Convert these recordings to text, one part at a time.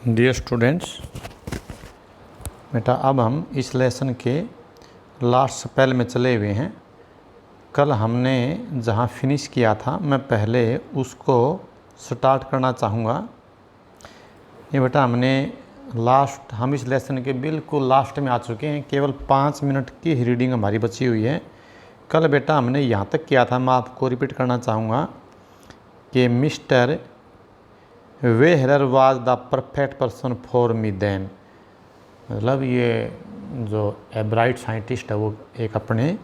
Dear students, बेटा अब हम इस लेसन के लास्ट स्पेल में चले हुए हैं। कल हमने जहां फिनिश किया था मैं पहले उसको स्टार्ट करना चाहूँगा। ये बेटा हम इस लेसन के बिल्कुल लास्ट में आ चुके हैं। केवल 5 मिनट की ही रीडिंग हमारी बची हुई है। कल बेटा हमने यहाँ तक किया था, मैं आपको रिपीट करना चाहूँगा कि mister Wehrer was the perfect person for me then. मतलब ये जो एब्राइट साइंटिस्ट है वो एक अपने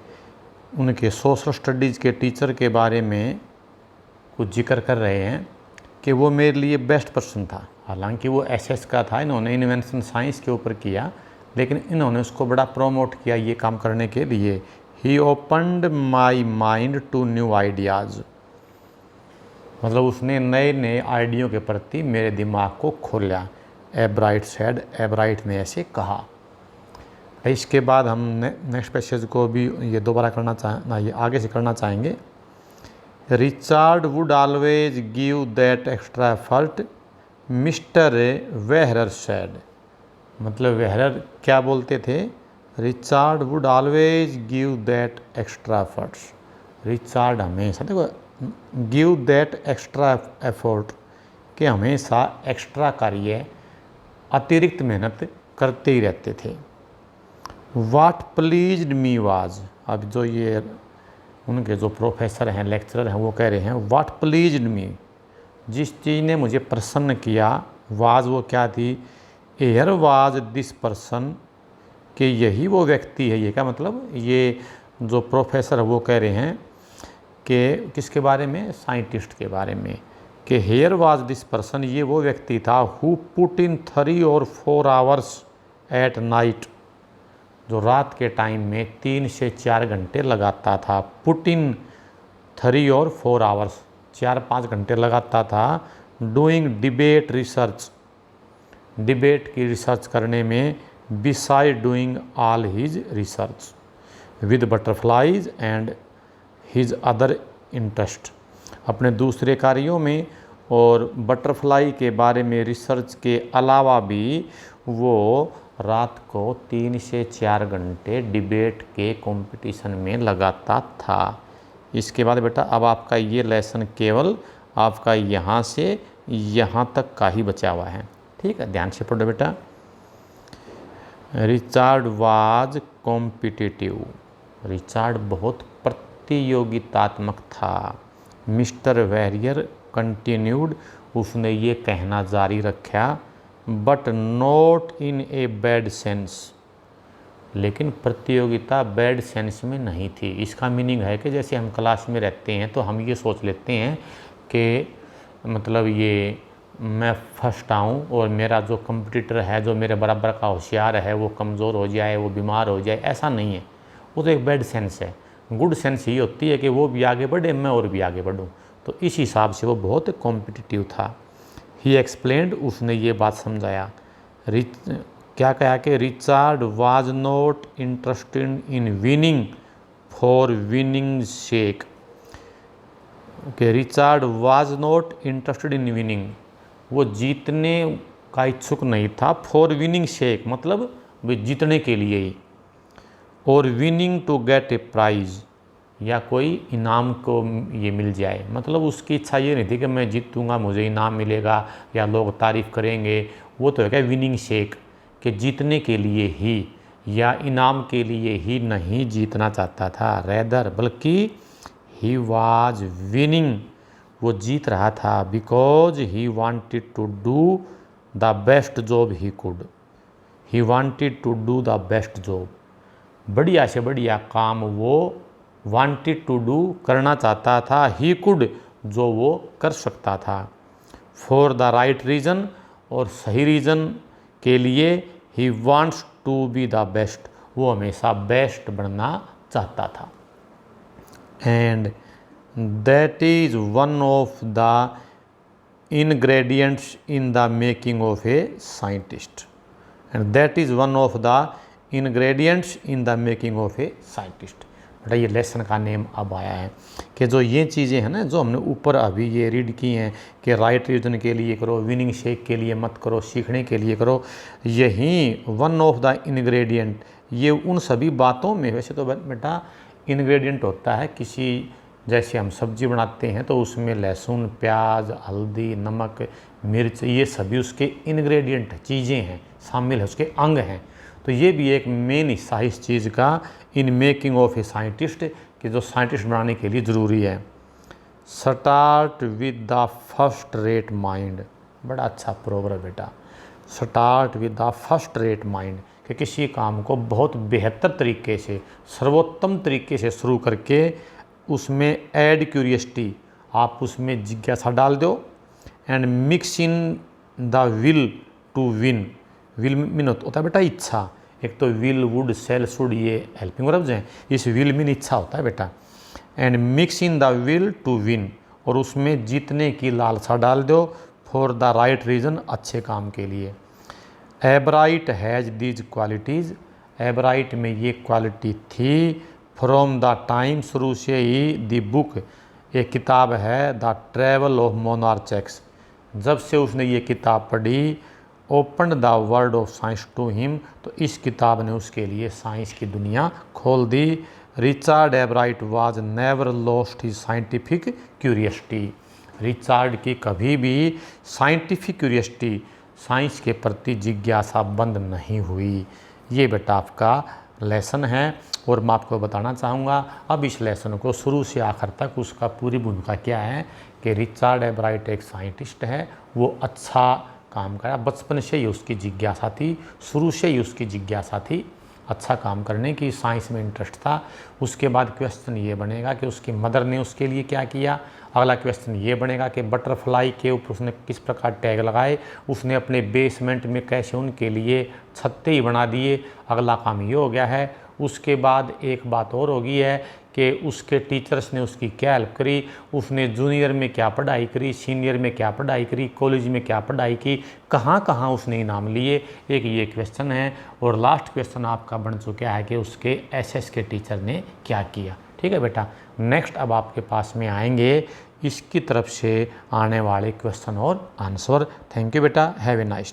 उनके सोशल स्टडीज़ के टीचर के बारे में कुछ जिक्र कर रहे हैं कि वो मेरे लिए बेस्ट पर्सन था। हालांकि वो एसएस का था, इन्होंने इन्वेंशन साइंस के ऊपर किया, लेकिन इन्होंने उसको बड़ा प्रमोट किया ये काम करने के लिए। He opened my mind to new ideas. मतलब उसने नए नए आइडियों के प्रति मेरे दिमाग को खोला। एब्राइट सेड, एब्राइट ने ऐसे कहा। इसके बाद हम नेक्स्ट पैसेज को भी ये दोबारा ये आगे से करना चाहेंगे। Richard would always give that extra effort, mister Wehrer said. मतलब वेहरर क्या बोलते थे? Richard would always give that extra efforts. Richard हमेशा, देखो, गिव दैट एक्स्ट्रा एफर्ट कि हमेशा एक्स्ट्रा कार्य, अतिरिक्त मेहनत करते ही रहते थे। वाट प्लीज्ड मी वाज, अब जो ये उनके जो प्रोफेसर हैं, लेक्चरर हैं, वो कह रहे हैं वाट प्लीज्ड मी, जिस चीज़ ने मुझे प्रसन्न किया, वाज वो क्या थी? एयर वाज दिस पर्सन, कि यही वो व्यक्ति है। ये क्या मतलब? ये जो प्रोफेसर है वो कह रहे हैं कि किसके बारे में? साइंटिस्ट के बारे में, कि हेयर वाज दिस पर्सन, ये वो व्यक्ति था हु पुट इन 3 और 4 आवर्स एट नाइट, जो रात के टाइम में 3 से 4 घंटे लगाता था। पुट इन 3 और 4 आवर्स, 4-5 घंटे लगाता था। डूइंग डिबेट रिसर्च, डिबेट की रिसर्च करने में। Beside doing all his research with butterflies and his other interest, अपने दूसरे कार्यों में और बटरफ्लाई के बारे में रिसर्च के अलावा भी वो रात को 3 से 4 घंटे डिबेट के कंपटीशन में लगाता था। इसके बाद बेटा अब आपका ये लेसन केवल आपका यहाँ से यहाँ तक का ही बचा हुआ है। ठीक है, ध्यान से पढ़ो बेटा। रिचार्ड वाज कॉम्पिटिटिव, रिचार्ड बहुत प्रतियोगितात्मक था। मिस्टर वेरियर कंटिन्यूड, उसने ये कहना जारी रखा, but not in a bad sense, लेकिन प्रतियोगिता बैड सेंस में नहीं थी। इसका मीनिंग है कि जैसे हम क्लास में रहते हैं तो हम ये सोच लेते हैं कि मतलब ये मैं फर्स्ट आऊँ और मेरा जो कंपटीटर है, जो मेरे बराबर का होशियार है, वो कमज़ोर हो जाए, वो बीमार हो जाए, ऐसा नहीं है। वो तो एक बैड सेंस है। गुड सेंस ये होती है कि वो भी आगे बढ़े, मैं और भी आगे बढ़ूँ। तो इस हिसाब से वो बहुत कॉम्पिटिटिव था। ही एक्सप्लेन्ड, उसने ये बात समझाया। क्या कहा कि Richard was not interested in winning for winning sake, कि Richard was not interested in winning, वो जीतने का इच्छुक नहीं था। फॉर विनिंग शेक मतलब वे जीतने के लिए ही, और winning to get a prize, या कोई इनाम को ये मिल जाए। मतलब उसकी इच्छा ये नहीं थी कि मैं जीतूंगा मुझे इनाम मिलेगा या लोग तारीफ़ करेंगे। वो तो है क्या विनिंग शेक, कि जीतने के लिए ही या इनाम के लिए ही नहीं जीतना चाहता था। रेदर, बल्कि ही वाज विनिंग, वो जीत रहा था। Because he wanted to do the best job he could, he wanted to do the best job, बढ़िया से बढ़िया काम वो वांटेड टू डू करना चाहता था। ही कुड, जो वो कर सकता था। फॉर द राइट रीज़न, और सही रीज़न के लिए। He wants to be the best, वो हमेशा बेस्ट बनना चाहता था। And that is one of the ingredients in the making of a scientist, and that is one of the ingredients in the making of a scientist। बेटा ये lesson का name अब आया है कि जो ये चीज़ें हैं ना जो हमने ऊपर अभी ये रीड की हैं कि राइट रीजन के लिए करो, विनिंग शेक के लिए मत करो, सीखने के लिए करो, यही वन ऑफ द इंग्रेडिएंट, ये उन सभी बातों में, वैसे तो बेटा इंग्रेडिएंट होता है किसी, जैसे हम सब्जी बनाते हैं तो उसमें लहसुन, प्याज, हल्दी, नमक, मिर्च, ये सभी उसके इंग्रेडिएंट चीज़ें हैं, शामिल है, उसके अंग हैं। तो ये भी एक मेन हिस्सा है इस चीज़ का in making of a scientist, कि जो साइंटिस्ट बनाने के लिए ज़रूरी है। Start with the first rate mind, बड़ा अच्छा प्रोवर्ब बेटा, start with the first rate mind, कि किसी काम को बहुत बेहतर तरीके से, सर्वोत्तम तरीके से शुरू करके उसमें ऐड क्यूरियसिटी, आप उसमें जिज्ञासा डाल दो, and mix in the will to win, will mean होता है बेटा इच्छा, एक तो विल, वुड, सेल, शुड, ये हेल्पिंग वर्ब्स हैं, इस विल मीन इच्छा होता है बेटा, and mix in the will to win, और उसमें जीतने की लालसा डाल दो, फॉर द राइट रीज़न, अच्छे काम के लिए। एब्राइट हैज़ दीज क्वालिटीज़, एब्राइट में ये क्वालिटी थी, फ्रॉम द टाइम, शुरू से ही, द बुक, एक किताब है the travel of monarch X, जब से उसने ये किताब पढ़ी, open the world of science to him, तो इस किताब ने उसके लिए साइंस की दुनिया खोल दी। Richard Ebright was never lost his scientific curiosity, Richard की कभी भी साइंटिफिक क्यूरियसिटी, साइंस के प्रति जिज्ञासा बंद नहीं हुई। ये बेटा आपका लेसन है, और मैं आपको बताना चाहूँगा अब इस लेसन को शुरू से आखिर तक उसका पूरी भूमिका क्या है, कि रिचर्ड एब्राइट एक साइंटिस्ट है, वो अच्छा काम करा, बचपन से ही उसकी जिज्ञासा थी, शुरू से ही उसकी जिज्ञासा थी अच्छा काम करने की, साइंस में इंटरेस्ट था। उसके बाद क्वेश्चन ये बनेगा कि उसकी मदर ने उसके लिए क्या किया, अगला क्वेश्चन ये बनेगा कि बटरफ्लाई के ऊपर उसने किस प्रकार टैग लगाए, उसने अपने बेसमेंट में कैसे उनके लिए छत्ते ही बना दिए, अगला काम ये हो गया है। उसके बाद एक बात और होगी है कि उसके टीचर्स ने उसकी क्या हेल्प करी, उसने जूनियर में क्या पढ़ाई करी, सीनियर में क्या पढ़ाई करी, कॉलेज में क्या पढ़ाई की, कहाँ कहाँ उसने इनाम लिए, एक ये क्वेश्चन है। और लास्ट क्वेश्चन आपका बन चुका है कि उसके एसएस के टीचर ने क्या किया। ठीक है बेटा, नेक्स्ट अब आपके पास में आएंगे इसकी तरफ से आने वाले क्वेश्चन और आंसर। थैंक यू बेटा, हैव ए नाइस।